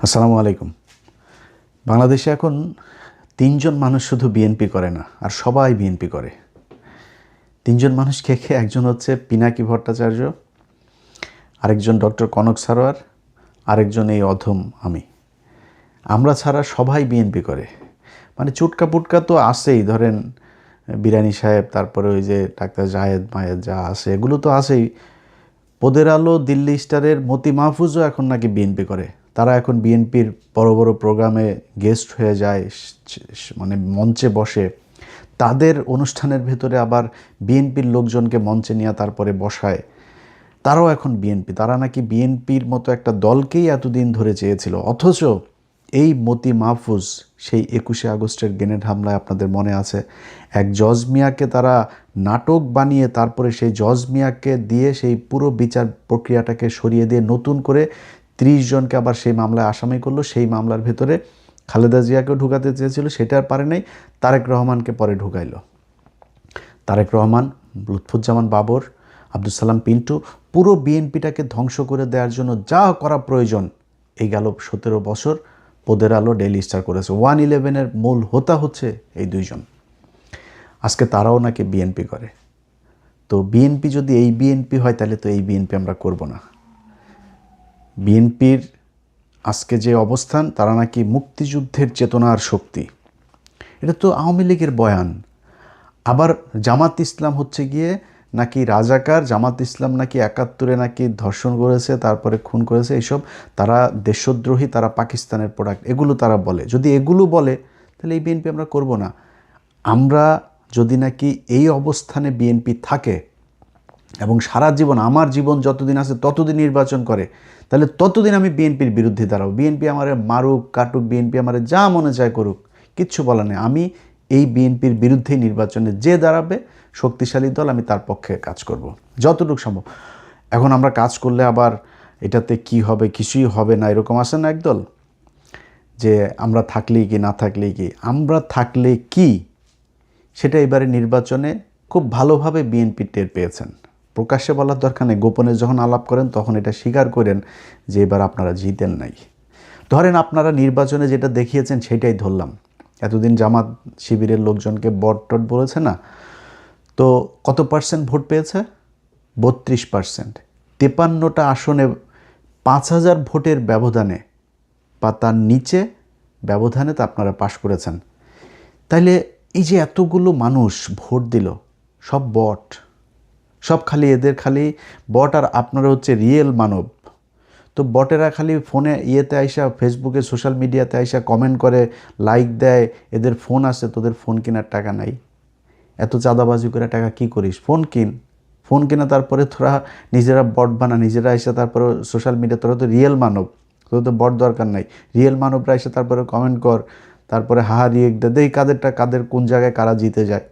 আসসালামু আলাইকুম। বাংলাদেশে এখন ৩ জন মানুষ শুধু বিএনপি করে না, আর সবাই বিএনপি করে। ৩ জন মানুষ কে কে? একজন হচ্ছে পিনাকি ভট্টাচার্য, আরেকজন ডক্টর কনক সারোয়ার, আরেকজন এই অধম আমি। আমরা ছাড়া সবাই বিএনপি করে। মানে চুটকা পুটকা তো আছেই, ধরেন বিরানি সাহেব, তারপরে ওই যে ডাক্তার জাহেদ মায়েদ যা আছে এগুলো তো আছেই। পদের আলো, দিল্লি স্টারের মতি মাহফুজও এখন নাকি বিএনপি করে। তারা এখন বিএনপির বড় বড় প্রোগ্রামে গেস্ট হয়ে যায়, মানে মঞ্চে বসে। তাদের অনুষ্ঠানের ভেতরে আবার বিএনপির লোকজনকে মঞ্চে নিয়ে তারপরে বসায়। তারাও এখন বিএনপি। তারা নাকি বিএনপির মতো একটা দলকেই এতদিন ধরে চেয়েছিল। অথচ এই মতি মাহফুজ সেই ২১শে আগস্টের গ্রেনেড হামলায় আপনাদের মনে আছে, এক জজ মিয়াকে তারা নাটক বানিয়ে তারপরে সেই জজ মিয়াকে দিয়ে সেই পুরো বিচার প্রক্রিয়াটাকে সরিয়ে দিয়ে নতুন করে ৩০ জনকে আবার সেই মামলায় আসামি করলো। সেই মামলার ভেতরে খালেদা জিয়াকেও ঢুকাতে চেয়েছিল, সেটা আর পারে নাই। তারেক রহমানকে পরে ঢুকাইলো। তারেক রহমান, লুৎফুজ্জামান বাবর, আব্দুল সালাম পিন্টু, পুরো বিএনপিটাকে ধ্বংস করে দেওয়ার জন্য যা করা প্রয়োজন এই গেল ১৭ বছর পদের আলো, ডেইলি স্টার করেছে। 111-এর মূল হোতা হচ্ছে এই দুইজন। আজকে তারাও নাকি বিএনপি করে। তো বিএনপি যদি এই বিএনপি হয় তাহলে তো এই বিএনপি আমরা করব না। বিএনপির আজকে যে অবস্থান, তারা নাকি মুক্তিযুদ্ধের চেতনার শক্তি। এটা তো আওয়ামী লীগের বয়ান। আবার জামাত ইসলাম হচ্ছে গিয়ে নাকি রাজাকার, জামাত ইসলাম নাকি ৭১-এ নাকি ধর্ষণ করেছে, তারপরে খুন করেছে, এইসব তারা দেশদ্রোহী, তারা পাকিস্তানের প্রোডাক্ট, এগুলো তারা বলে। যদি এগুলো বলে তাহলে এই বিএনপি আমরা করব না। আমরা যদি নাকি এই অবস্থানে বিএনপি থাকে এবং সারা জীবন, আমার জীবন যতদিন আছে ততদিন নির্বাচন করে, তাহলে ততদিন আমি বিএনপির বিরুদ্ধে দাঁড়াবো। বিএনপি আমারে মারুক কাটুক, বিএনপি আমারে যা মনে চায় করুক, কিচ্ছু বলা নেই। আমি এই বিএনপির বিরুদ্ধেই নির্বাচনে যে দাঁড়াবে শক্তিশালী দল, আমি তার পক্ষে কাজ করব যতটুকু সম্ভব। এখন আমরা কাজ করলে আবার এটাতে কি হবে, কিছুই হবে না, এরকম আসে না একদল, যে আমরা থাকলেই কি না থাকলেই কি। আমরা থাকলে কি সেটা এবারে নির্বাচনে খুব ভালোভাবে বিএনপি টের পেয়েছেন। প্রকাশ্যে বলার দরকার নেই, গোপনে যখন আলাপ করেন তখন এটা স্বীকার করেন যে এবার আপনারা জিতেন নাই। ধরেন আপনারা নির্বাচনে যেটা দেখিয়েছেন সেটাই ধরলাম। এতদিন জামাত শিবিরের লোকজনকে বট টট বলেছে না, তো কত পার্সেন্ট ভোট পেয়েছে? ৩২%। ৫৩টা আসনে ৫,০০০ ভোটের ব্যবধানে বা তার নিচে ব্যবধানে তো আপনারা পাশ করেছেন। তাইলে এই যে এতগুলো মানুষ ভোট দিল, সব বট, সব খালি এদের খালি বট, আর আপনারা হচ্ছে রিয়েল মানব। তো বটেরা খালি ফোনে ইয়েতে আইসা, ফেসবুকে সোশ্যাল মিডিয়াতে আইসা কমেন্ট করে, লাইক দেয়। এদের ফোন আছে, তোদের ফোন কেনার টাকা নাই, এত চাঁদাবাজি করে টাকা কি করিস? ফোন কিন, ফোন কিনা তারপরে তোরা নিজেরা বট বানা, নিজেরা এসে তারপরে সোশ্যাল মিডিয়া। তোরা তো রিয়েল মানব, তোদের তো বট দরকার নাই। রিয়েল মানবরা এসে তারপরে কমেন্ট কর, তারপরে হাহা রিয়েক্ট দে, এই কাদেরটা কাদের কোন জায়গায় কারা জিতে যায়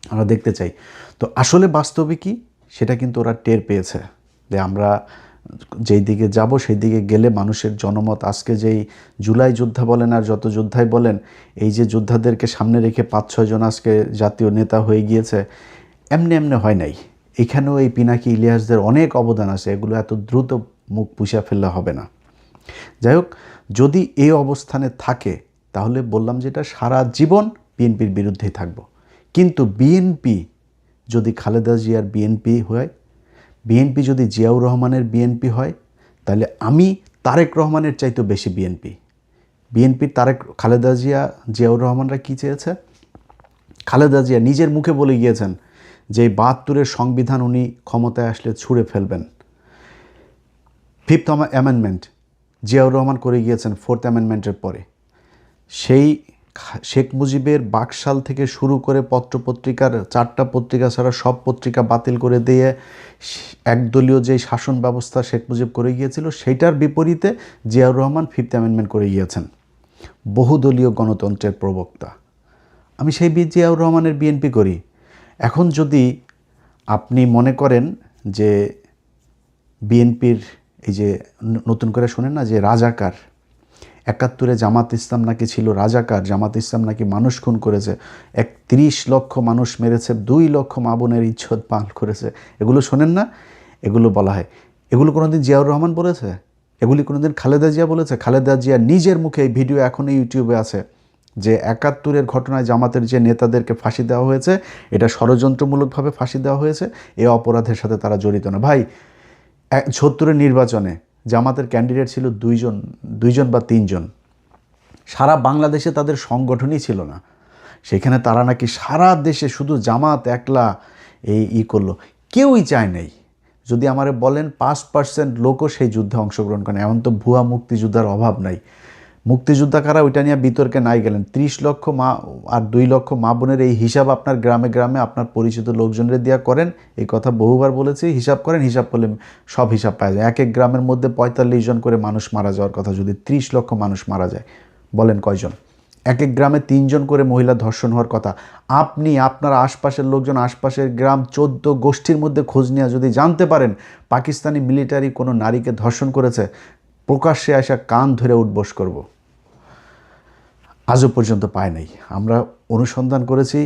আমরা দেখতে চাই। তো আসলে বাস্তবে কি সেটা কিন্তু ওরা টের পেয়েছে যে আমরা যেই দিকে যাব সেই দিকে গেলে মানুষের জনমত, আজকে যেই জুলাই যোদ্ধা বলেন আর যত যোদ্ধাই বলেন, এই যে যোদ্ধাদেরকে সামনে রেখে ৫-৬ জন আজকে জাতীয় নেতা হয়ে গিয়েছে, এমনি এমনি হয় নাই। এখানেও এই পিনাকি ইলিয়াসদের অনেক অবদান আছে, এগুলো এত দ্রুত মুখ পুষিয়া ফেললে হবে না। যাই হোক, যদি এই অবস্থানে থাকে তাহলে বললাম যেটা সারা জীবন বিএনপির বিরুদ্ধেই থাকবো। কিন্তু বিএনপি যদি খালেদা জিয়ার বিএনপি হয়, বিএনপি যদি জিয়াউর রহমানের বিএনপি হয়, তাহলে আমি তারেক রহমানের চাইতেও বেশি বিএনপি। বিএনপির খালেদা জিয়া, জিয়াউর রহমানরা কী চেয়েছে? খালেদা জিয়া নিজের মুখে বলে গিয়েছেন যে ৭২-এর সংবিধান উনি ক্ষমতায় আসলে ছুঁড়ে ফেলবেন। 5th অ্যামেন্ডমেন্ট জিয়াউর রহমান করে গিয়েছেন 4th অ্যামেন্ডমেন্টের পরে। সেই শেখ মুজিবের বাকশাল থেকে শুরু করে পত্রপত্রিকার 4টা পত্রিকা ছাড়া সব পত্রিকা বাতিল করে দিয়ে একদলীয় যে শাসন ব্যবস্থা শেখ মুজিব করে গিয়েছিল, সেইটার বিপরীতে জিয়াউর রহমান 5th অ্যামেন্ডমেন্ট করে গিয়েছেন। বহুদলীয় গণতন্ত্রের প্রবক্তা। আমি সেই জিয়াউর রহমানের বিএনপি করি। এখন যদি আপনি মনে করেন যে বিএনপির এই যে নতুন করে শোনেন না যে রাজাকার, ৭১-এ জামাত ইসলাম নাকি ছিল রাজাকার, জামাত ইসলাম নাকি মানুষ খুন করেছে, ৩১ লক্ষ মানুষ মেরেছে, ২ লক্ষ মা বোনের ইজ্জত পাল করেছে, এগুলো শোনেন না? এগুলো বলা হয়। এগুলো কোনোদিন জিয়াউর রহমান বলেছে? এগুলি কোনোদিন খালেদা জিয়া বলেছে? খালেদা জিয়া নিজের মুখে এই ভিডিও এখনও ইউটিউবে আছে যে ৭১-এর ঘটনায় জামাতের যে নেতাদেরকে ফাঁসি দেওয়া হয়েছে এটা ষড়যন্ত্রমূলকভাবে ফাঁসি দেওয়া হয়েছে, এই অপরাধের সাথে তারা জড়িত না। ভাই ৭০-এর নির্বাচনে জামাতের ক্যান্ডিডেট ছিল দুইজন বা তিনজন, সারা বাংলাদেশে তাদের সংগঠনই ছিল না। সেখানে তারা নাকি সারা দেশে শুধু জামাত একলা করলো, কেউই চায় নাই। যদি আমারে বলেন 5% লোকও সেই যুদ্ধে অংশগ্রহণ করেন। এমন তো ভুয়া মুক্তিযোদ্ধার অভাব নাই। মুক্তিযোদ্ধা কারা ওইটা নিয়ে বিতর্কে নাই গেলেন। 30 লক্ষ মা আর 2 লক্ষ মা বোনের এই হিসাব আপনার গ্রামে গ্রামে আপনার পরিচিত লোকজনের দিয়া করেন। এই কথা বহুবার বলেছি, হিসাব করেন, হিসাব করলে সব হিসাব পাওয়া যায়। এক এক গ্রামের মধ্যে 45 জন করে মানুষ মারা যাওয়ার কথা, যদি 30 লক্ষ মানুষ মারা যায় বলেন কয়জন? এক এক গ্রামে 3 জন করে মহিলা ধর্ষণ হওয়ার কথা। আপনি আপনার আশপাশের লোকজন, আশপাশের গ্রাম 14 গোষ্ঠীর মধ্যে খোঁজ নিয়ে যদি জানতে পারেন পাকিস্তানি মিলিটারি কোনো নারীকে ধর্ষণ করেছে, প্রকাশ্যে আসা কান ধরে উঠবোস করব। আজও পর্যন্ত পায় নাই। আমরা অনুসন্ধান করেছি,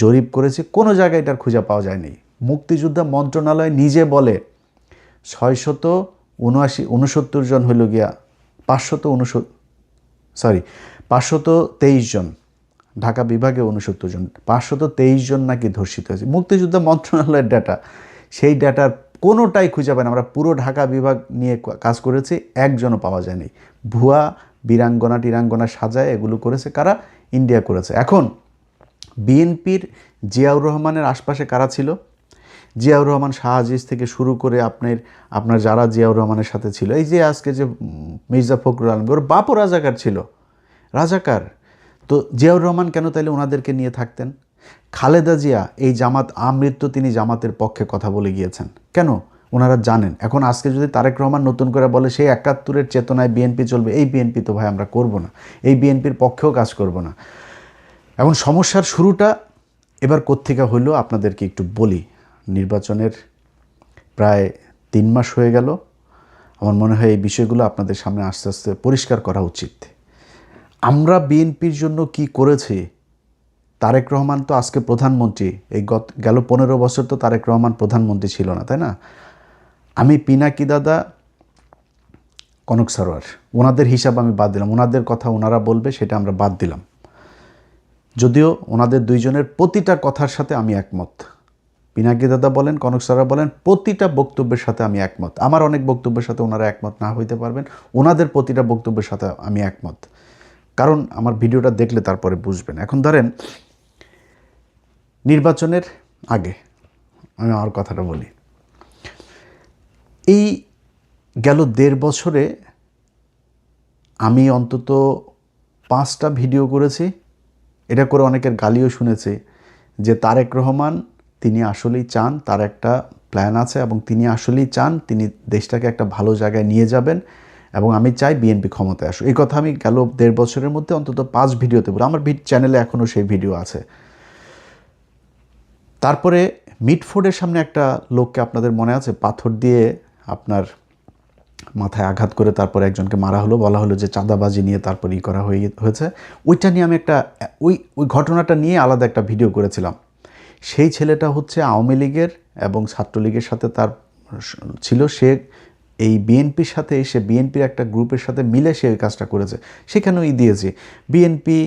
জরিপ করেছি, কোনো জায়গায় এটার খুঁজে পাওয়া যায়নি। মুক্তিযোদ্ধা মন্ত্রণালয় নিজে বলে 679 জন হইল গিয়া 523 জন, ঢাকা বিভাগে 69 জন, 523 জন নাকি ধর্ষিত হয়েছে। মুক্তিযোদ্ধা মন্ত্রণালয়ের ডাটা, সেই ডাটার কোনোটাই খুঁজে পায় না। আমরা পুরো ঢাকা বিভাগ নিয়ে কাজ করেছি, একজনও পাওয়া যায়নি। ভুয়া বীরাঙ্গনা টিরাঙ্গনা সাজায় এগুলো করেছে কারা? ইন্ডিয়া করেছে। এখন বিএনপির জিয়াউর রহমানের আশপাশে কারা ছিল? জিয়াউর রহমান, শাহ আজিজ থেকে শুরু করে আপনার যারা জিয়াউর রহমানের সাথে ছিল, এই যে আজকে যে মির্জা ফখরুল আলম, ওর বাপও রাজাকার ছিল, রাজাকার। তো জিয়াউর রহমান কেন তাইলে ওনাদেরকে নিয়ে থাকতেন? খালেদা জিয়া এই জামাত আমৃত্যু তিনি জামাতের পক্ষে কথা বলে গিয়েছেন, কেন? ওনারা জানেন। এখন আজকে যদি তারেক রহমান নতুন করে বলে সেই ৭১-এর চেতনায় বিএনপি চলবে, এই বিএনপি তো ভাই আমরা করব না, এই বিএনপির পক্ষেও কাজ করব না। এখন সমস্যার শুরুটা এবার কোত্থেকে হইল আপনাদেরকে একটু বলি। নির্বাচনের প্রায় 3 মাস হয়ে গেল। আমার মনে হয় এই বিষয়গুলো আপনাদের সামনে আস্তে আস্তে পরিষ্কার করা উচিত। আমরা বিএনপির জন্য কি করেছি? তারেক রহমান তো আজকে প্রধানমন্ত্রী, এই গেল 15 বছর তো তারেক রহমান প্রধানমন্ত্রী ছিল না, তাই না? আমি পিনাকি দাদা, কনক সারোয়ার, ওনাদের হিসাব আমি বাদ দিলাম, ওনাদের কথা ওনারা বলবে সেটা আমরা বাদ দিলাম। যদিও ওনাদের দুইজনের প্রতিটা কথার সাথে আমি একমত। পিনাকি দাদা বলেন, কনক সারোয়ার বলেন, প্রতিটা বক্তব্যের সাথে আমি একমত। আমার অনেক বক্তব্যের সাথে ওনারা একমত না হইতে পারবেন, ওনাদের প্রতিটা বক্তব্যের সাথে আমি একমত। কারণ আমার ভিডিওটা দেখলে তারপরে বুঝবেন। এখন ধরেন নির্বাচনের আগে আমি আমার কথাটা বলি। এই গেল 1.5 বছরে আমি অন্তত 5টা ভিডিও করেছি। এটা করে অনেকের গালিও শুনেছি যে তারেক রহমান তিনি আসলেই চান, তার একটা প্ল্যান আছে এবং তিনি আসলেই চান তিনি দেশটাকে একটা ভালো জায়গায় নিয়ে যাবেন এবং আমি চাই বিএনপি ক্ষমতায় আসুক। এই কথা আমি গেল 1.5 বছরের মধ্যে অন্তত 5 ভিডিওতে বলি। আমার চ্যানেলে এখনও সেই ভিডিও আছে। তারপরে মিটফোর্ডের সামনে একটা লোককে আপনাদের মনে আছে, পাথর দিয়ে আপনার মাথায় আঘাত করে তারপরে একজনকে মারা হলো, বলা হলো যে চাঁদাবাজি নিয়ে তারপর করা হয়েছে। ওইটা নিয়ে আমি ওই ঘটনাটা নিয়ে আলাদা একটা ভিডিও করেছিলাম। সেই ছেলেটা হচ্ছে আওয়ামী লীগের এবং ছাত্রলীগের সাথে তার ছিল, সে এই বিএনপির সাথে এসে বিএনপির একটা গ্রুপের সাথে মিলে সে ওই কাজটা করেছে। সেখানেও দিয়েছি বিএনপি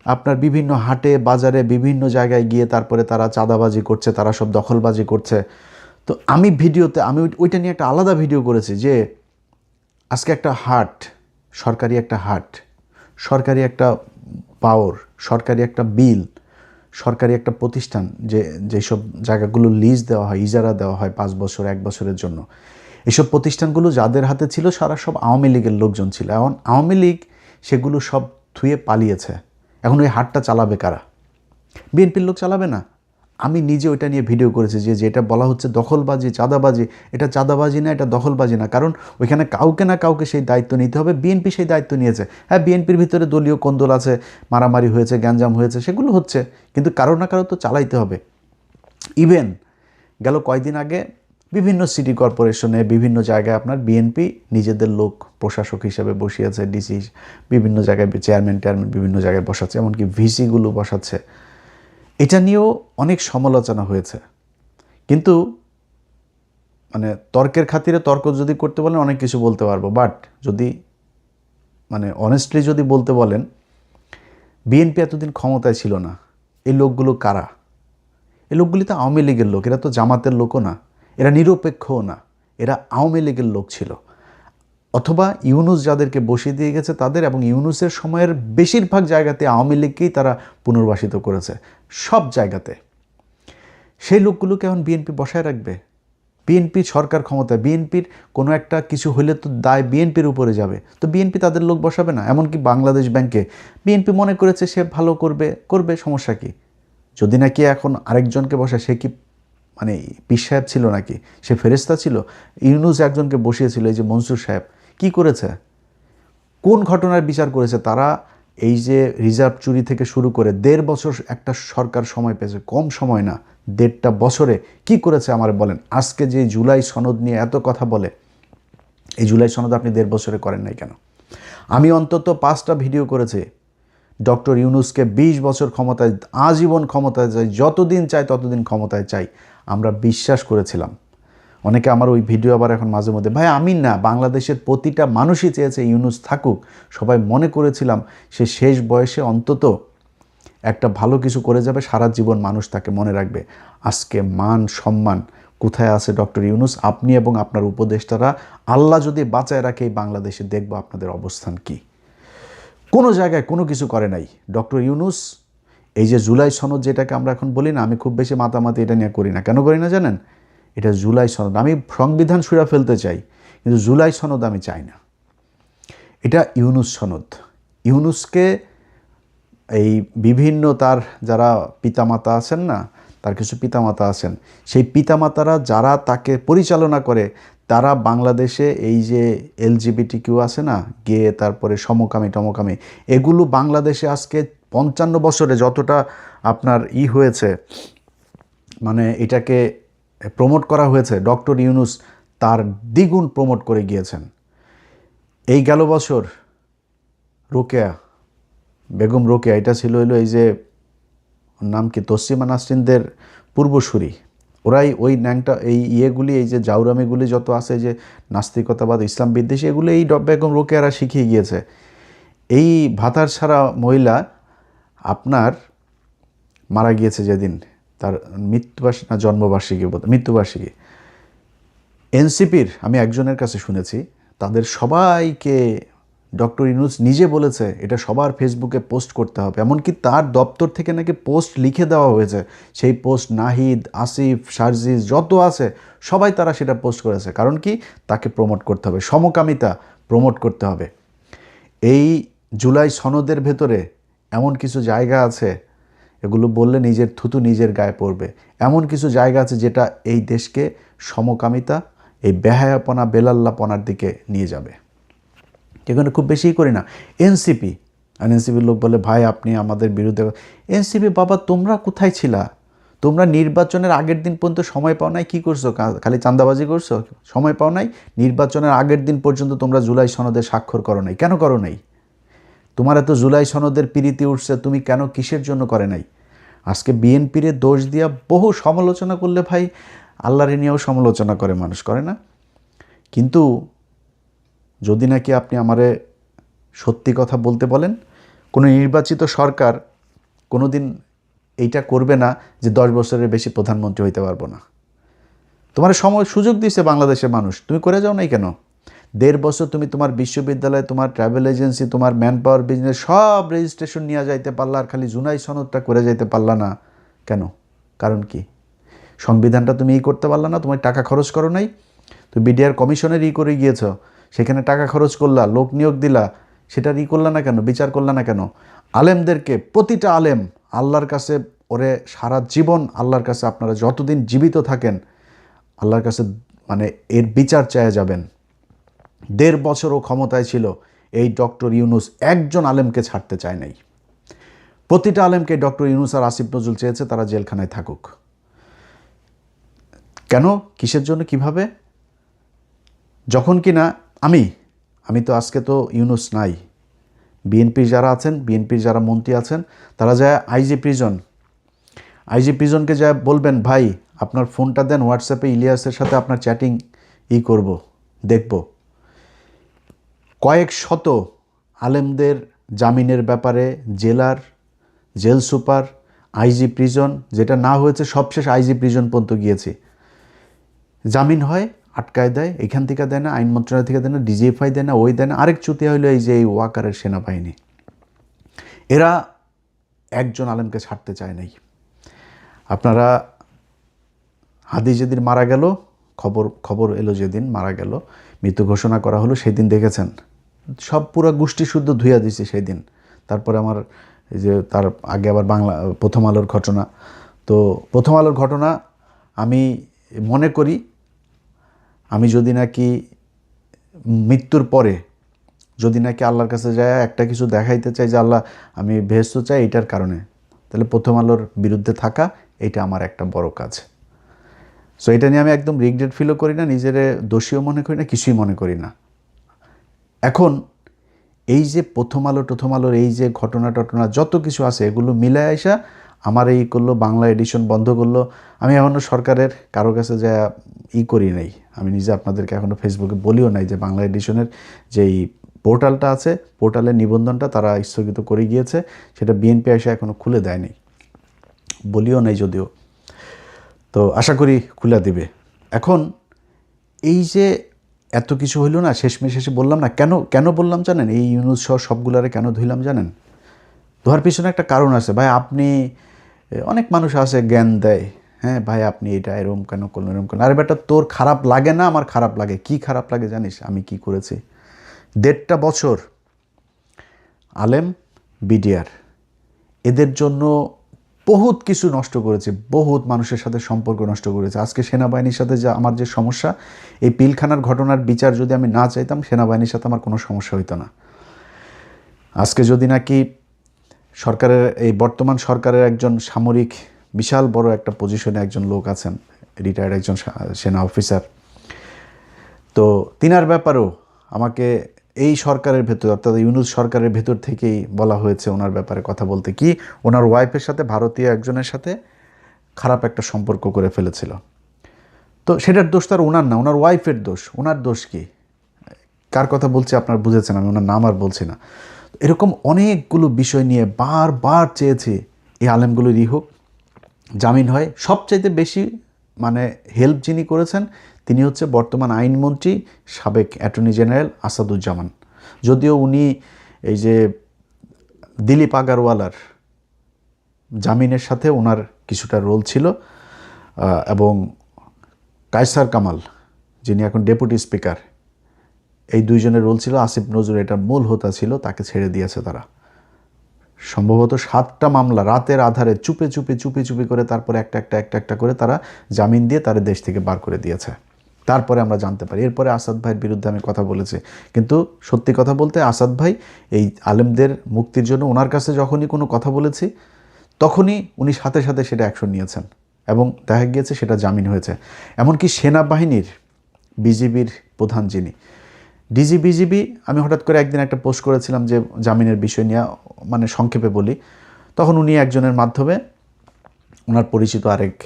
আপনার বিভিন্ন হাটে বাজারে বিভিন্ন জায়গায় গিয়ে তারপরে তারা চাঁদাবাজি করছে, তারা সব দখলবাজি করছে। তো আমি ভিডিওতে ওইটা নিয়ে একটা আলাদা ভিডিও করেছি যে আজকে একটা হাট, সরকারি একটা হাট, সরকারি একটা পাওয়ার, সরকারি একটা বিল, সরকারি একটা প্রতিষ্ঠান, যেসব জায়গাগুলো লিজ দেওয়া হয়, ইজারা দেওয়া হয় 5 বছর 1 বছরের জন্য, এইসব প্রতিষ্ঠানগুলো যাদের হাতে ছিল সারা সব আওয়ামী লীগের লোকজন ছিল। এখন আওয়ামী লীগ সেগুলো সব থুয়ে পালিয়েছে। এখন ওই হাটটা চালাবে কারা? বিএনপির লোক চালাবে না? আমি নিজে ওইটা নিয়ে ভিডিও করেছি যে যেটা বলা হচ্ছে দখলবাজি, চাঁদাবাজি, এটা চাঁদাবাজি না, এটা দখলবাজি না। কারণ ওইখানে কাউকে না কাউকে সেই দায়িত্ব নিতে হবে। বিএনপি সেই দায়িত্ব নিয়েছে। হ্যাঁ, বিএনপির ভিতরে দলীয় কোন্দল আছে, মারামারি হয়েছে, গ্যাঞ্জাম হয়েছে, সেগুলো হচ্ছে, কিন্তু কারো না কারো তো চালাইতে হবে। ইভেন গেল কয়েকদিন আগে বিভিন্ন সিটি কর্পোরেশনে বিভিন্ন জায়গায় আপনার বিএনপি নিজেদের লোক প্রশাসক হিসেবে বসিয়েছে, ডিসি বিভিন্ন জায়গায়, চেয়ারম্যান বিভিন্ন জায়গায় বসাচ্ছে, এমনকি ভিসিগুলো বসাচ্ছে। এটা নিয়েও অনেক সমালোচনা হয়েছে। কিন্তু মানে তর্কের খাতিরে তর্ক যদি করতে বলেন অনেক কিছু বলতে পারবো, বাট যদি মানে অনেস্টলি যদি বলতে বলেন, বিএনপি এতদিন ক্ষমতায় ছিল না। এই লোকগুলো কারা? এই লোকগুলি তো আওয়ামী লীগের লোক, এরা তো জামাতের লোকও না, এরা নিরপেক্ষও না, এরা আওয়ামী লীগের লোক ছিল। অথবা ইউনুস যাদেরকে বসিয়ে দিয়ে গেছে তাদের, এবং ইউনুসের সময়ের বেশিরভাগ জায়গাতে আওয়ামী লীগকেই তারা পুনর্বাসিত করেছে, সব জায়গাতে। সেই লোকগুলোকে এখন বিএনপি বসায় রাখবে? বিএনপি সরকার ক্ষমতায়, বিএনপির কোনো একটা কিছু হলে তো দায় বিএনপির উপরে যাবে, তো বিএনপি তাদের লোক বসাবে না? এমনকি বাংলাদেশ ব্যাংকে বিএনপি মনে করেছে সে ভালো করবে, সমস্যা কি? যদি নাকি এখন আরেকজনকে বসায়, সে কি মানে পীর সাহেব ছিল নাকি? সে ফেরেশতা ছিল? ইউনুস একজনকে বসিয়েছিল, এই যে মনসুর সাহেব, কি করেছে? কোন ঘটনার বিচার করেছে তারা? এই যে রিজার্ভ চুরি থেকে শুরু করে 1.5 বছর একটা সরকার সময় পেয়েছে, কম সময় না, 1.5 বছরে কি করেছে আমার বলেন। আজকে যে জুলাই সনদ নিয়ে এত কথা বলে, এই জুলাই সনদ আপনি 1.5 বছরে করেন নাই কেন? আমি অন্তত 5টা ভিডিও করেছি ডক্টর ইউনুসকে 20 বছর ক্ষমতায়, আজীবন ক্ষমতায় চাই, যতদিন চাই ততদিন ক্ষমতায় চাই, আমরা বিশ্বাস করেছিলাম। অনেকে আমার ওই ভিডিও আবার এখন মাঝে মধ্যে, ভাই আমি না, বাংলাদেশের প্রতিটা মানুষই চেয়েছে ইউনুস থাকুক, সবাই মনে করেছিলাম সে শেষ বয়সে অন্তত একটা ভালো কিছু করে যাবে, সারা জীবন মানুষ তাকে মনে রাখবে। আজকে মান সম্মান কোথায় আছে ডক্টর ইউনুস? আপনি এবং আপনার উপদেষ্টারা, আল্লাহ যদি বাঁচায় রাখে এই বাংলাদেশে, দেখবো আপনাদের অবস্থান কি। কোনো জায়গায় কোনো কিছু করে নাই ডক্টর ইউনুস। এই যে জুলাই সনদ যেটাকে আমরা এখন বলি না, আমি খুব বেশি মাতামাতি এটা নিয়ে করি না। কেন করি না জানেন? এটা জুলাই সনদ, আমি সংবিধান ছুঁড়া ফেলতে চাই, কিন্তু জুলাই সনদ আমি চাই না। এটা ইউনুস সনদ। ইউনুসকে এই বিভিন্ন তার যারা পিতামাতা আছেন না, তার কিছু পিতামাতা আছেন, সেই পিতামাতারা যারা তাকে পরিচালনা করে, তারা বাংলাদেশে এই যে LGBTQ আছে না, গে, তারপরে সমকামী টমকামী, এগুলো বাংলাদেশে আজকে 55 বছরে যতটা আপনার হয়েছে, মানে এটাকে প্রমোট করা হয়েছে, ডক্টর ইউনুস তার দ্বিগুণ প্রমোট করে গিয়েছেন। এই গেল বছর রোকেয়া, বেগম রোকেয়া, এটা ছিল হলো এই যে নাম কি, তসলিমা নাসরিনদের পূর্বসূরি। ওরাই ওই ন্যাংটা এই ইয়েগুলি, এই যে জাউরামিগুলি যত আছে, যে নাস্তিকতাবাদ, ইসলাম বিদ্বেষী, এগুলো এই বেগম রোকেয়ারা শিখিয়ে গিয়েছে। এই ভাতার ছাড়া মহিলা আপনার মারা গিয়েছে যেদিন, তার মৃত্যুবার্ষিকী না জন্মবার্ষিকী, মৃত্যুবার্ষিকী, এনসিপির আমি একজনের কাছে শুনেছি, তাদের সবাইকে ডক্টর ইউনুস নিজে বলেছে এটা সবার ফেসবুকে পোস্ট করতে হবে। এমনকি তার দপ্তর থেকে নাকি পোস্ট লিখে দেওয়া হয়েছে, সেই পোস্ট নাহিদ, আসিফ, শারজিজ যত আছে সবাই তারা সেটা পোস্ট করেছে। কারণ কি? তাকে প্রমোট করতে হবে, সমকামিতা প্রমোট করতে হবে। এই জুলাই সনদের ভেতরে এমন কিছু জায়গা আছে, এগুলো বললে নিজের থুতু নিজের গায়ে পড়বে। এমন কিছু জায়গা আছে যেটা এই দেশকে সমকামিতা, এই বেহায়াপনা, বেলাল্লাপনার দিকে নিয়ে যাবে। এখানে খুব বেশিই করি না। এনসিপি, আর এনসিপির লোক বলে ভাই আপনি আমাদের বিরুদ্ধে। এনসিপি বাবা, তোমরা কোথায় ছিলা? তোমরা নির্বাচনের আগের দিন পর্যন্ত সময় পাও নাই, কী করছো? খালি চাঁদাবাজি করছো, সময় পাও নাই। নির্বাচনের আগের দিন পর্যন্ত তোমরা জুলাই সনদে স্বাক্ষর করো নাই, কেন করো নাই? তোমার এত জুলাই সনদের পিরিতি উঠছে, তুমি কেন, কিসের জন্য করে নাই? আজকে বিএনপির দোষ দিয়া বহু সমালোচনা করলে ভাই, আল্লাহরে নিয়েও সমালোচনা করে মানুষ, করে না? কিন্তু যদি নাকি আপনি আমারে সত্যি কথা বলতে বলেন, কোনো নির্বাচিত সরকার কোনো দিন এইটা করবে না যে 10 বছরের বেশি প্রধানমন্ত্রী হইতে পারবো না। তোমার সময় সুযোগ দিয়েছে বাংলাদেশের মানুষ, তুমি করে যাও নাই কেন? 1.5 বছর তুমি তোমার বিশ্ববিদ্যালয়, তোমার ট্রাভেল এজেন্সি, তোমার ম্যান পাওয়ার বিজনেস সব রেজিস্ট্রেশন নিয়ে যাইতে পারলা, আর খালি জুলাই সনদটা করে যাইতে পারলা না কেন? কারণ কি? সংবিধানটা তুমি করতে পারলা না, তোমার টাকা খরচ করো নাই। তুমি বিডিআর কমিশনের করে গিয়েছ, সেখানে টাকা খরচ করলা, লোক নিয়োগ দিলা, সেটা করলা না কেন? বিচার করলা না কেন? আলেমদেরকে, প্রতিটা আলেম আল্লাহর কাছে, ওরে সারা জীবন আল্লাহর কাছে, আপনারা যতদিন জীবিত থাকেন আল্লাহর কাছে মানে এর বিচার চেয়ে যাবেন। 1.5 বছরও ক্ষমতায় ছিল এই ডক্টর ইউনুস, একজন আলেমকে ছাড়তে চায় নাই। প্রতিটা আলেমকে ডক্টর ইউনুস আর আসিফ নজরুল চেয়েছে তারা জেলখানায় থাকুক। কেন? কিসের জন্য? কিভাবে? যখন কি না আমি তো আজকে তো ইউনুস নাই, বিএনপির যারা আছেন, বিএনপির যারা মন্ত্রী আছেন, তারা যায় আইজি প্রিজনকে যায় বলবেন ভাই আপনার ফোনটা দেন, হোয়াটসঅ্যাপে ইলিয়াসের সাথে আপনার চ্যাটিং করব, দেখব। কয়েক শত আলেমদের জামিনের ব্যাপারে জেল সুপার, আইজি প্রিজন, যেটা না হয়েছে সবশেষ আইজি প্রিজন পর্যন্ত গিয়েছি, জামিন হয়, আটকায় দেয়, এখান থেকে দেয় না, আইন মন্ত্রণালয় থেকে দেয় না, ডিজিএফআই দেয় না, ওই দেয় না। আরেক চুতিয়া হলো এই যে এই ওয়াকারের সেনাবাহিনী, এরা একজন আলেমকে ছাড়তে চায় নাই। আপনারা হাদি যেদিন মারা গেল, খবর এলো যেদিন মারা গেল, মৃত্যু ঘোষণা করা হলো, সেদিন দেখেছেন সব পুরো গোষ্ঠী শুদ্ধ ধুইয়া দিছে সেই দিন। তারপরে আমার এই যে তার আগে আবার প্রথম আলোর ঘটনা, তো প্রথম আলোর ঘটনা আমি মনে করি আমি যদি নাকি মৃত্যুর পরে যদি নাকি আল্লাহর কাছে যায় একটা কিছু দেখাইতে চাই যে আল্লাহ আমি বেহেশত চাই এইটার কারণে, তাহলে প্রথম আলোর বিরুদ্ধে থাকা এটা আমার একটা বড় কাজ। সো এটা নিয়ে আমি একদম রিগ্রেট ফিলও করি না, নিজেরে দোষীও মনে করি না, কিছুই মনে করি না। এখন এই যে প্রথম আলোর এই যে ঘটনা যত কিছু আছে এগুলো মিলায় আইসা আমার এই করলো, বাংলা এডিশন বন্ধ করলো। আমি এখনও সরকারের কারো কাছে যা করি নাই, আমি নিজে আপনাদেরকে এখনও ফেসবুকে বলিও নাই যে বাংলা এডিশনের যেই পোর্টালটা আছে, পোর্টালের নিবন্ধনটা তারা স্থগিত করে গিয়েছে, সেটা বিএনপি এসে এখনও খুলে দেয়নি, বলিও নাই যদিও, তো আশা করি খুলে দিবে। এখন এই যে এত কিছু হইল না, শেষমেশ শেষে বললাম না, কেন বললাম জানেন, এই ইউনুস সহ সবগুলারে কেন ধুইলাম জানেন? ধোয়ার পিছনে একটা কারণ আছে। ভাই আপনি, অনেক মানুষ আছে জ্ঞান দেয়, হ্যাঁ ভাই আপনি এটা এরকম কেন করলেন, এরকম করলেন। আরে বেটা তোর খারাপ লাগে না, আমার খারাপ লাগে। কি খারাপ লাগে জানিস আমি কি করেছি? 1.5 বছর আলেম, বিডিআর এদের জন্য বহুত কিছু নষ্ট করেছে, বহুত মানুষের সাথে সম্পর্ক নষ্ট করেছে। আজকে সেনাবাহিনীর সাথে যে আমার যে সমস্যা, এই পিলখানার ঘটনার বিচার যদি আমি না চাইতাম, সেনাবাহিনীর সাথে আমার কোনো সমস্যা হইতো না। আজকে যদি নাকি সরকারের, এই বর্তমান সরকারের একজন সামরিক বিশাল বড় একটা পজিশনে একজন লোক আছেন, রিটায়ার্ড একজন সেনা অফিসার, তো তিনার ব্যাপারেও আমাকে এই সরকারের ভেতর, অর্থাৎ ইউনুস সরকারের ভেতর থেকেই বলা হয়েছে ওনার ব্যাপারে কথা বলতে, কি ওনার ওয়াইফের সাথে ভারতীয় একজনের সাথে খারাপ একটা সম্পর্ক করে ফেলেছিল। তো সেটার দোষ তার ওনার না, ওনার ওয়াইফের দোষ। ওনার দোষ কি? কার কথা বলছি আপনারা বুঝেছেন, আমি ওনার নাম আর বলছি না। এরকম অনেকগুলো বিষয় নিয়ে বারবার চেয়েছি এই আলেমগুলো হোক, জামিন হয়। সবচাইতে বেশি মানে হেল্প যিনি করেছেন তিনি হচ্ছে বর্তমান আইনমন্ত্রী, সাবেক অ্যাটর্নি জেনারেল আসাদুজ্জামান। যদিও উনি এই যে দিলীপ আগারওয়ালার জামিনের সাথে ওনার কিছুটা রোল ছিল, এবং কায়সার কামাল যিনি এখন ডেপুটি স্পিকার, এই দুইজনের রোল ছিল। আসিফ নজরুল এটা মূল হোতা ছিল, তাকে ছেড়ে দিয়েছে তারা। সম্ভবত 7টা মামলা রাতের আধারে চুপে চুপে করে তারপরে একটা করে তারা জামিন দিয়ে তারা দেশ থেকে বার করে দিয়েছে। তারপরে আমরা জানতে পারি, এরপরে আসাদ ভাইয়ের বিরুদ্ধে আমি কথা বলেছি, কিন্তু সত্যি কথা বলতে আসাদ ভাই এই আলেমদের মুক্তির জন্য ওনার কাছে যখনই কোনো কথা বলেছি তখনই উনি সাথে সাথে সেটা অ্যাকশন নিয়েছেন এবং দেখা গিয়েছে সেটা জামিন হয়েছে। এমনকি সেনাবাহিনীর বিজিবির প্রধান যিনি বিজিবি, আমি হঠাৎ করে একদিন একটা পোস্ট করেছিলাম যে জামিনের বিষয় নিয়ে, মানে সংক্ষেপে বলি, তখন উনি একজনের মাধ্যমে ওনার পরিচিত আরেক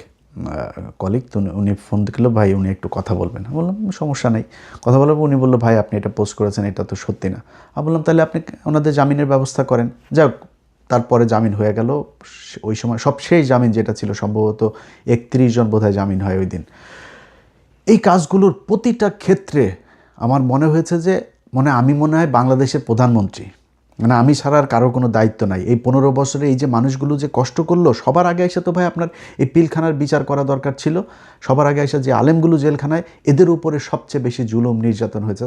কলিগ, তো উনি ফোন দিল, ভাই উনি একটু কথা বলবেন। আমি বললাম সমস্যা নেই, কথা বলবো। উনি বললো ভাই আপনি এটা পোস্ট করেছেন, এটা তো সত্যি না। আমি বললাম তাহলে আপনি ওনাদের জামিনের ব্যবস্থা করেন। যাক, তারপরে জামিন হয়ে গেল। ওই সময় সবশেষ জামিন যেটা ছিল সম্ভবত 31 জন বোধহয় জামিন হয় ওই দিন। এই কাজগুলোর প্রতিটা ক্ষেত্রে আমার মনে হয়েছে যে আমি মনে হয় বাংলাদেশের প্রধানমন্ত্রী, মানে আমি ছাড়া আর কারো কোনো দায়িত্ব নাই। এই 15 বছরে এই যে মানুষগুলো যে কষ্ট করলো, সবার আগে এসে তো ভাই আপনার এই পিলখানার বিচার করা দরকার ছিল। সবার আগে এসে যে আলেমগুলো জেলখানায়, এদের উপরে সবচেয়ে বেশি জুলুম নির্যাতন হয়েছে,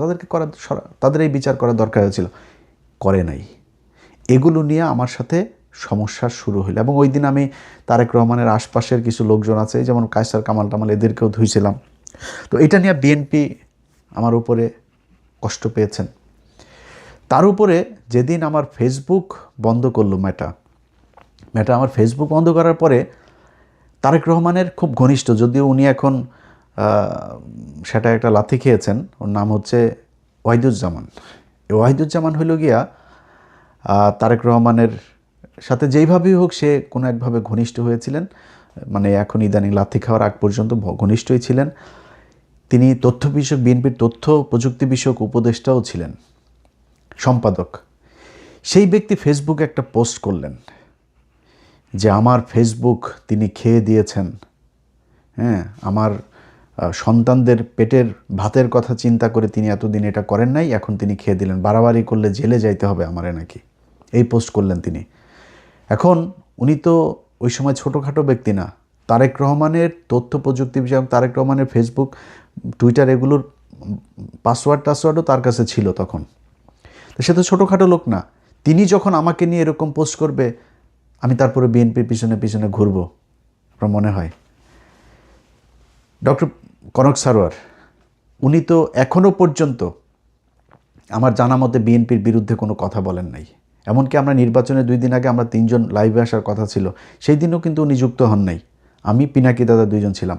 তাদের এই বিচার করা দরকার হয়েছিল, করে নাই। এগুলো নিয়ে আমার সাথে সমস্যা শুরু হলো। এবং ওই দিন আমি তারেক রহমানের আশপাশের কিছু লোকজন আছে, যেমন কায়সার কামাল টামাল, এদেরকেও ধুইছিলাম। তো এটা নিয়ে বিএনপি আমার উপরে কষ্ট পেয়েছেন। তার উপরে যেদিন আমার ফেসবুক বন্ধ করলো মেটা আমার ফেসবুক বন্ধ করার পরে তারেক রহমানের খুব ঘনিষ্ঠ, যদিও উনি এখন সেটা একটা লাথি খেয়েছেন, ওর নাম হচ্ছে ওয়াহিদুজ্জামান। এই ওয়াহিদুজ্জামান হইল গিয়া তারেক রহমানের সাথে যেইভাবেই হোক সে কোনো একভাবে ঘনিষ্ঠ হয়েছিলেন। মানে এখন ইদানিং লাথি খাওয়ার আগ পর্যন্ত ঘনিষ্ঠই ছিলেন। তিনি তথ্য বিষয়ক বিএনপির তথ্য প্রযুক্তি বিষয়ক উপদেষ্টাও ছিলেন, সম্পাদক। সেই ব্যক্তি ফেসবুকে একটা পোস্ট করলেন যে আমার ফেসবুক তিনি খেয়ে দিয়েছেন, হ্যাঁ, আমার সন্তানদের পেটের ভাতের কথা চিন্তা করে তিনি এতদিন এটা করেন নাই, এখন তিনি খেয়ে দিলেন, বাড়াবাড়ি করলে জেলে যাইতে হবে আমারে নাকি, এই পোস্ট করলেন তিনি। এখন উনি তো ওই সময় ছোটোখাটো ব্যক্তি না, তারেক রহমানের তথ্য প্রযুক্তি বিষয়ক, তারেক রহমানের ফেসবুক, টুইটার এগুলোর পাসওয়ার্ডও তার কাছে ছিল তখন। তো সে তো ছোটোখাটো লোক না। তিনি যখন আমাকে নিয়ে এরকম পোস্ট করবে, আমি তারপরে বিএনপির পিছনে পিছনে ঘুরবো আপনার মনে হয়? ডক্টর কনক সারোয়ার উনি তো এখনও পর্যন্ত আমার জানা মতে বিএনপির বিরুদ্ধে কোনো কথা বলেন নাই। এমনকি আমরা নির্বাচনের 2 দিন আগে আমরা 3 জন লাইভে আসার কথা ছিল, সেই দিনও কিন্তু উনি যুক্ত হন নাই। আমি, পিনাকি দাদা 2 জন ছিলাম।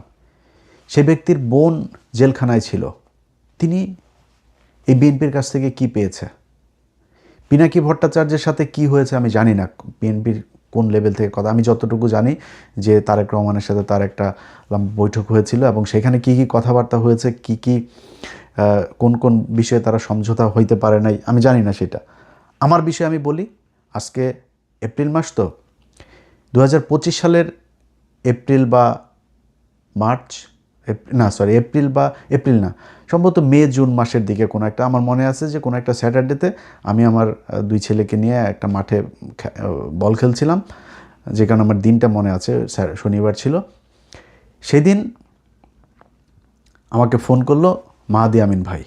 সে ব্যক্তির বোন জেলখানায় ছিল। তিনি এই বিএনপির কাছ থেকে কি পেয়েছে? পিনাকি ভট্টাচার্যের সাথে কি হয়েছে আমি জানি না, বিএনপির কোন লেভেল থেকে কথা। আমি যতটুকু জানি যে তারেক রহমানের সাথে তার একটা বৈঠক হয়েছিল এবং সেখানে কি কি কথাবার্তা হয়েছে, কি কি কোন কোন বিষয়ে তারা সমঝোতা হইতে পারে নাই, আমি জানি না সেটা। আমার বিষয়ে আমি বলি, আজকে এপ্রিল মাস, তো 2025 সালের এপ্রিল বা মার্চ, এপ্রিল না, সম্ভবত মে জুন মাসের দিকে কোনো একটা, আমার মনে আছে যে কোনো একটা স্যাটারডেতে আমি আমার 2 ছেলেকে নিয়ে একটা মাঠে বল খেলছিলাম, যে কারণে আমার দিনটা মনে আছে, শনিবার ছিল। সেদিন আমাকে ফোন করলো মাহাদি আমিন ভাই।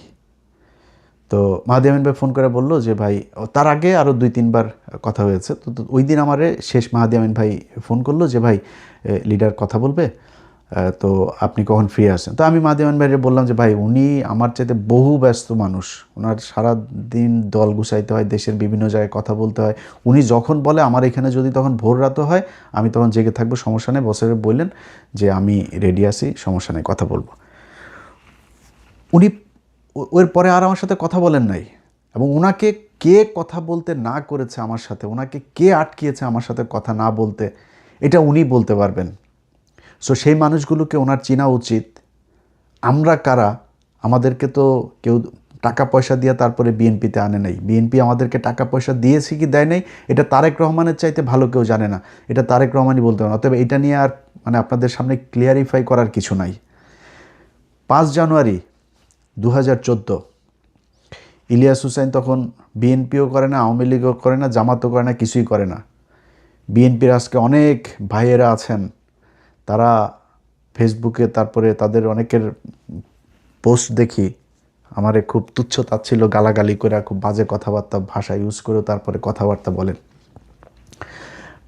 তো মাহাদি আমিন ভাই ফোন করে বললো যে ভাই, তার আগে আরও 2-3 বার কথা হয়েছে, তো ওই দিন আমারে শেষ মাহাদি আমিন ভাই ফোন করলো যে ভাই লিডার কথা বলবে, তো আপনি কখন ফ্রি আসেন? তো আমি মাহাদি আমিন ভাইরে বললাম যে ভাই, উনি আমার চাইতে বহু ব্যস্ত মানুষ, ওনার সারা দিন দল গুছাইতে হয়, দেশের বিভিন্ন জায়গায় কথা বলতে হয়। উনি যখন বলে আমার এখানে যদি তখন ভোর রাতও হয়, আমি তখন জেগে থাকবো, সমস্যা নেই। বছরে বললেন যে আমি রেডি আছি, সমস্যা নেই, কথা বলবো। উনি ওর পরে আর আমার সাথে কথা বলেন নাই, এবং ওনাকে কে কথা বলতে না করেছে আমার সাথে, ওনাকে কে আটকিয়েছে আমার সাথে কথা না বলতে, এটা উনি বলতে পারবেন। সো সেই মানুষগুলোকে ওনার চেনা উচিত। আমরা কারা? আমাদেরকে তো কেউ টাকা পয়সা দিয়ে তারপরে বিএনপিতে আনে নাই। বিএনপি আমাদেরকে টাকা পয়সা দিয়েছে কি দেয় নাই, এটা তারেক রহমানের চাইতে ভালো কেউ জানে না, এটা তারেক রহমানই বলতে পারেন। অতএব এটা নিয়ে আর মানে আপনাদের সামনে ক্লিয়ারিফাই করার কিছু নাই। 5 জানুয়ারি 2014 ইলিয়াস হুসাইন তখন বিএনপিও করে না, আওয়ামী লীগও করে না, জামাতও করে না, কিছুই করে না। বিএনপির আজকে অনেক ভাইয়েরা আছেন, তারা ফেসবুকে, তারপরে তাদের অনেকের পোস্ট দেখি, আমারে খুব তুচ্ছ তাচ্ছিল্য গালাগালি করে, খুব বাজে কথাবার্তা ভাষা ইউজ করেও তারপরে কথাবার্তা বলেন।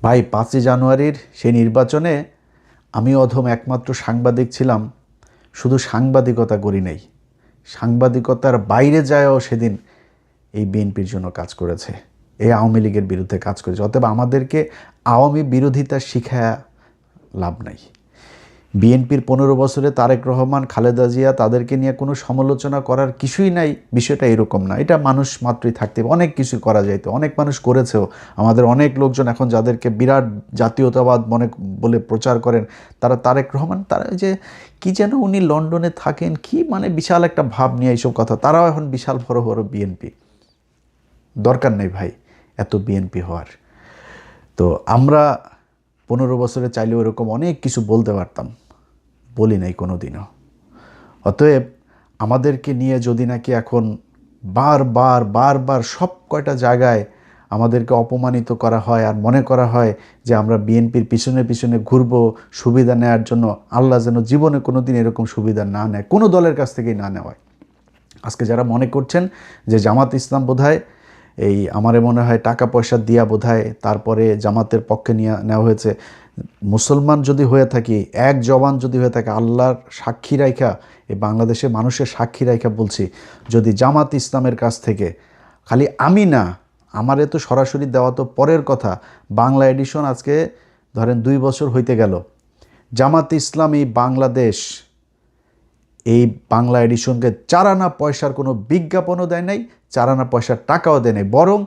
ভাই, 5 জানুয়ারির সেই নির্বাচনে আমি অধম একমাত্র সাংবাদিক ছিলাম। শুধু সাংবাদিকতা করি নাই, সাংবাদিকতার বাইরে যায়ও সেদিন এই বিএনপির জন্য কাজ করেছে, এই আওয়ামী লীগের বিরুদ্ধে কাজ করেছে। অতএব আমাদেরকে আওয়ামী বিরোধিতা শিখায়া লাভ নাই। বিএনপির 15 বছরে তারেক রহমান, খালেদা জিয়া, তাদেরকে নিয়ে কোনো সমালোচনা করার কিছুই নাই, বিষয়টা এরকম না। এটা মানুষ মাত্রই থাকতে, অনেক কিছু করা যাইতো, অনেক মানুষ করেছেও। আমাদের অনেক লোকজন এখন যাদেরকে বিরাট জাতীয়তাবাদ মনে বলে প্রচার করেন, তারা তারেক রহমান, তারা যে কি যেন উনি লন্ডনে থাকেন, কি মানে বিশাল একটা ভাব নিয়ে এইসব কথা, তারাও এখন বিশাল বড় বড় বিএনপি। দরকার নেই ভাই এত বিএনপি হওয়ার। তো আমরা 15 বছরে চাইলেও এরকম অনেক কিছু বলতে পারতাম, বলি নাই কোনো দিনও। অতএব আমাদেরকে নিয়ে যদি নাকি এখন বারবার সব কয়টা জায়গায় আমাদেরকে অপমানিত করা হয়, আর মনে করা হয় যে আমরা বিএনপির পিছনে পিছনে ঘুরবো সুবিধা নেওয়ার জন্য, আল্লাহ যেন জীবনে কোনো দিন এরকম সুবিধা না নেয়, কোনো দলের কাছ থেকেই না নেওয়ায়। আজকে যারা মনে করছেন যে জামাত ইসলাম বোধহয় এই আমারে মনে হয় টাকা পয়সা দিয়া বোধহয় তারপরে জামাতের পক্ষে নেওয়া হয়েছে, মুসলমান যদি হয়ে থাকি, এক জবান যদি হয়ে থাকে, আল্লাহর সাক্ষী রাইখা, এই বাংলাদেশের মানুষের সাক্ষী রাইখা বলছি, যদি জামাত ইসলামের কাছ থেকে, খালি আমি না, আমারে তো সরাসরি দেওয়া তো পরের কথা, বাংলা এডিশন আজকে ধরেন 2 বছর হইতে গেল, জামাত ইসলামী বাংলাদেশ এই বাংলা এডিশনকে 4 আনা পয়সার কোনো বিজ্ঞাপনও দেয় নাই, 4 আনা পয়সার টাকাও দেয় নাই, বরং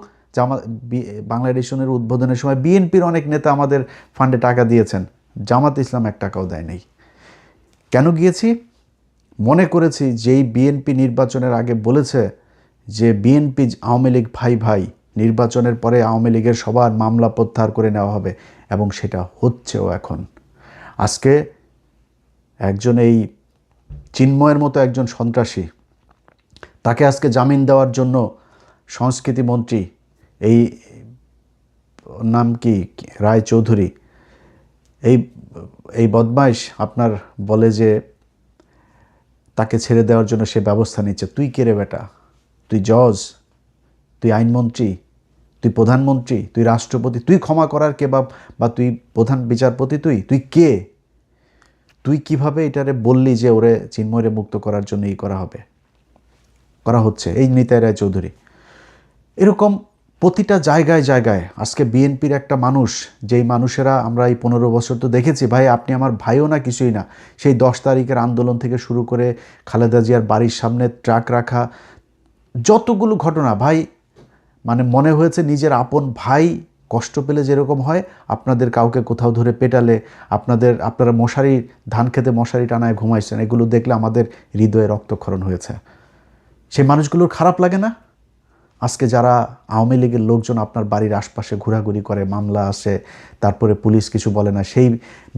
বাংলা এডিশনের উদ্বোধনের সময় বিএনপির অনেক নেতা আমাদের ফান্ডে টাকা দিয়েছেন, জামাত ইসলাম 1 টাকাও দেয় নাই। কেন গিয়েছি? মনে করেছি যেই বিএনপি নির্বাচনের আগে বলেছে যে বিএনপি আওয়ামী লীগ ভাই ভাই, নির্বাচনের পরে আওয়ামী লীগের সবার মামলা প্রত্যাহার করে নেওয়া হবে, এবং সেটা হচ্ছেও এখন। আজকে একজন এই চিন্ময়ের মতো একজন সন্ত্রাসী, তাকে আজকে জামিন দেওয়ার জন্য সংস্কৃতি মন্ত্রী, এই নাম কি রায়চৌধুরী, এই বদমাইশ আপনার বলে যে তাকে ছেড়ে দেওয়ার জন্য সে ব্যবস্থা নিচ্ছে। তুই কে রে বেটা? তুই জজ, তুই আইনমন্ত্রী, তুই প্রধানমন্ত্রী, তুই রাষ্ট্রপতি, তুই ক্ষমা করার কে? বা তুই প্রধান বিচারপতি? তুই কে? তুই কিভাবে এটারে বললি যে ওরে চিন্ময়রে মুক্ত করার জন্য করা হচ্ছে? এই নিতাই রায়চৌধুরী, এরকম প্রতিটা জায়গায় জায়গায় আজকে বিএনপির একটা মানুষ, যেই মানুষেরা আমরা এই 15 বছর তো দেখেছি, ভাই আপনি আমার ভাইও না, কিছুই না, সেই 10 তারিখের আন্দোলন থেকে শুরু করে খালেদা জিয়ার বাড়ির সামনে ট্রাক রাখা, যতগুলো ঘটনা ভাই, মানে মনে হয়েছে নিজের আপন ভাই কষ্ট পেলে যেরকম হয়, আপনাদের কাউকে কোথাও ধরে পেটালে, আপনারা ধান খেতে মশারি টানায় ঘুমাইছেন, এগুলো দেখলে আমাদের হৃদয়ে রক্তক্ষরণ হয়েছে। সেই মানুষগুলোর খারাপ লাগে না? আজকে যারা আওয়ামী লীগের লোকজন আপনার বাড়ির আশপাশে ঘোরাঘুরি করে, মামলা আসে, তারপরে পুলিশ কিছু বলে না, সেই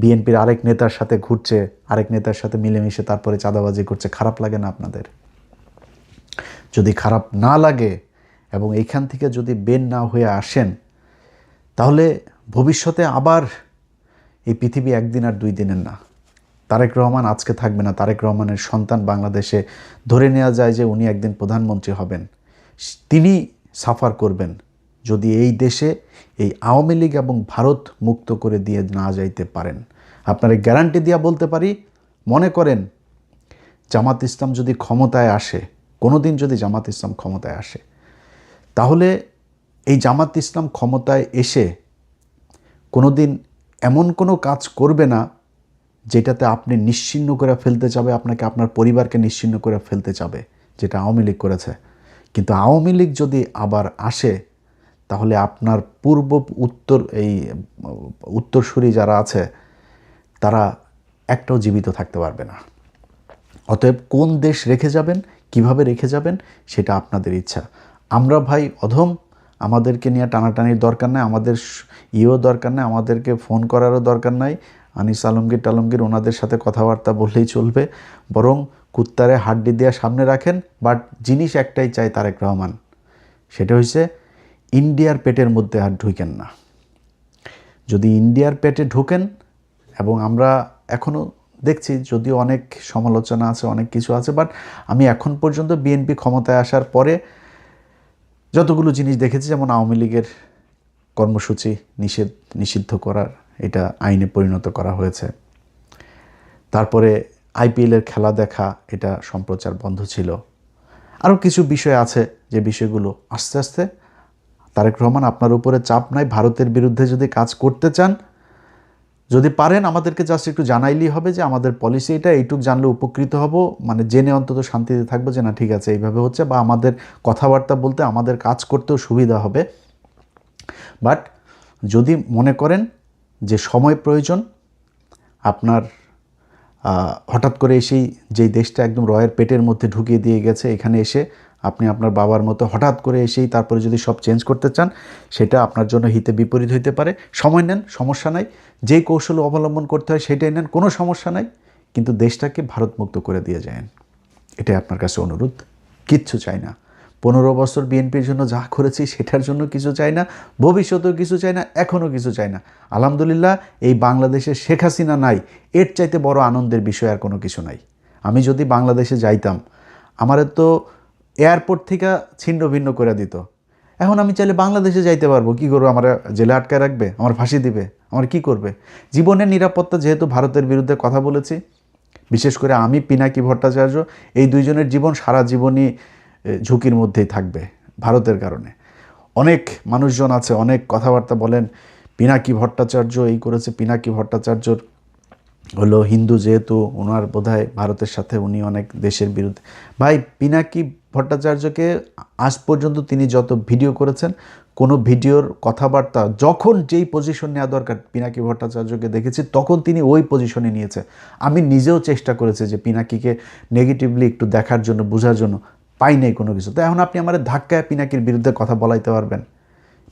বিএনপির আরেক নেতার সাথে ঘুরছে, আরেক নেতার সাথে মিলেমিশে তারপরে চাঁদাবাজি করছে, খারাপ লাগে না আপনাদের? যদি খারাপ না লাগে এবং এইখান থেকে যদি বের না হয়ে আসেন, তাহলে ভবিষ্যতে আবার এই পৃথিবী একদিন আর 2 দিনের না। তারেক রহমান আজকে থাকবে না, তারেক রহমানের সন্তান বাংলাদেশে, ধরে নেওয়া যায় যে উনি একদিন প্রধানমন্ত্রী হবেন, তিনি সাফার করবেন যদি এই দেশে এই আওয়ামী লীগ এবং ভারত মুক্ত করে দিয়ে না যাইতে পারেন। আপনারা গ্যারান্টি দিয়া বলতে পারি, মনে করেন জামাত ইসলাম যদি ক্ষমতায় আসে, কোনো দিন যদি জামাত ইসলাম ক্ষমতায় আসে, তাহলে এই জামাত ইসলাম ক্ষমতায় এসে কোনো দিন এমন কোনো কাজ করবে না যেটাতে আপনি নিশ্চিহ্ন করে ফেলতে চাবে, আপনাকে আপনার পরিবারকে নিশ্চিহ্ন করে ফেলতে চাবে, যেটা আওয়ামী লীগ করেছে। কিন্তু আওয়ামী লীগ যদি আবার আসে, তাহলে আপনার উত্তরসূরি যারা আছে তারা একটাও জীবিত থাকতে পারবে না। অতএব কোন দেশ রেখে যাবেন, কিভাবে রেখে যাবেন, সেটা আপনাদের ইচ্ছা। আমরা ভাই অধম, আমাদেরকে নিয়ে টানাটানির দরকার নাই, আমাদের দরকার নাই, আমাদেরকে ফোন করারও দরকার নাই, আনিস আলমগীর ওনাদের সাথে কথাবার্তা বললেই চলবে। বরং কুত্তারে হাড্ডি দেওয়া সামনে রাখেন। বাট জিনিস একটাই চাই তারেক রহমান, সেটা হচ্ছে ইন্ডিয়ার পেটের মধ্যে আর ঢুকেন না। যদি ইন্ডিয়ার পেটে ঢোকেন, এবং আমরা এখনও দেখছি যদিও অনেক সমালোচনা আছে, অনেক কিছু আছে, বাট আমি এখন পর্যন্ত বিএনপি ক্ষমতায় আসার পরে যতগুলো জিনিস দেখেছি, যেমন আওয়ামী লীগের কর্মসূচি নিষিদ্ধ করার, এটা আইনে পরিণত করা হয়েছে। তারপরে আইপিএলের খেলা দেখা, এটা সম্প্রচার বন্ধ ছিল। আরও কিছু বিষয় আছে যে বিষয়গুলো আস্তে আস্তে, তারেক রহমান আপনার উপরে চাপ নাই, ভারতের বিরুদ্ধে যদি কাজ করতে চান, যদি পারেন আমাদেরকে জাস্ট একটু জানাইলেই হবে যে আমাদের পলিসি এটা, এইটুক জানলে উপকৃত হব, মানে জেনে অন্তত শান্তিতে থাকবো যে না ঠিক আছে এইভাবে হচ্ছে, বা আমাদের কথাবার্তা বলতে, আমাদের কাজ করতেও সুবিধা হবে। বাট যদি মনে করেন যে সময় প্রয়োজন, আপনার হঠাৎ করে এসেই যেই দেশটা একদম রয়ের পেটের মধ্যে ঢুকিয়ে দিয়ে গেছে, এখানে এসে আপনি আপনার বাবার মতো হঠাৎ করে এসেই তারপরে যদি সব চেঞ্জ করতে চান, সেটা আপনার জন্য হিতে বিপরীত হইতে পারে। সময় নেন, সমস্যা নাই, যেই কৌশল অবলম্বন করতে হয় সেটাই নেন, কোনো সমস্যা নাই, কিন্তু দেশটাকে ভারতমুক্ত করে দিয়ে যান, এটাই আপনার কাছে অনুরোধ। কিচ্ছু চাই না, 15 বছর বিএনপির জন্য যা করেছি সেটার জন্য কিছু চাই না, ভবিষ্যতেও কিছু চাই না, এখনও কিছু চাই না। আলহামদুলিল্লাহ এই বাংলাদেশে শেখ হাসিনা নাই, এর চাইতে বড় আনন্দের বিষয় আর কোনো কিছু নাই। আমি যদি বাংলাদেশে যাইতাম, আমার তো এয়ারপোর্ট থেকে ছিন্ন ভিন্ন করে দিত। এখন আমি চাইলে বাংলাদেশে যাইতে পারবো, কী করবো? আমার জেলে আটকায় রাখবে, আমার ফাঁসি দিবে, আমার কি করবে? জীবনের নিরাপত্তা, যেহেতু ভারতের বিরুদ্ধে কথা বলেছি, বিশেষ করে আমি, পিনাকি ভট্টাচার্য, এই দুইজনের জীবন সারা জীবনই ঝুঁকির মধ্যেই থাকবে ভারতের কারণে। অনেক মানুষজন আছে, অনেক কথাবার্তা বলেন, পিনাকি ভট্টাচার্য এই করেছে, পিনাকি ভট্টাচার্যর হলো হিন্দু, যেহেতু ওনার বোধহয় ভারতের সাথে উনি অনেক দেশের বিরুদ্ধে। ভাই পিনাকি ভট্টাচার্যকে আজ পর্যন্ত তিনি যত ভিডিও করেছেন, কোনো ভিডিওর কথাবার্তা যখন যেই পজিশন নেওয়া দরকার পিনাকি ভট্টাচার্যকে দেখেছি তখন তিনি ওই পজিশনে নিয়েছে। আমি নিজেও চেষ্টা করেছি যে পিনাকিকে নেগেটিভলি একটু দেখার জন্য, বোঝার জন্য, পাই নাই কোনো কিছু। তো এখন আপনি আমার ধাক্কায় পিনাকির বিরুদ্ধে কথা বলাইতে পারবেন?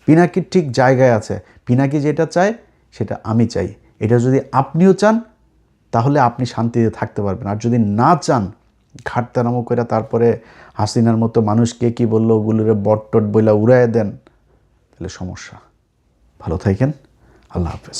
পিনাকির ঠিক জায়গায় আছে, পিনাকি যেটা চায় সেটা আমি চাই। এটা যদি আপনিও চান তাহলে আপনি শান্তিতে থাকতে পারবেন, আর যদি না চান ঘাটতারামো করে তারপরে হাসিনার মতো মানুষকে কি বললো ওগুলোরে বটটট বইলা উড়ায় দেন, তাহলে সমস্যা। ভালো থাকেন, আল্লাহ হাফেজ।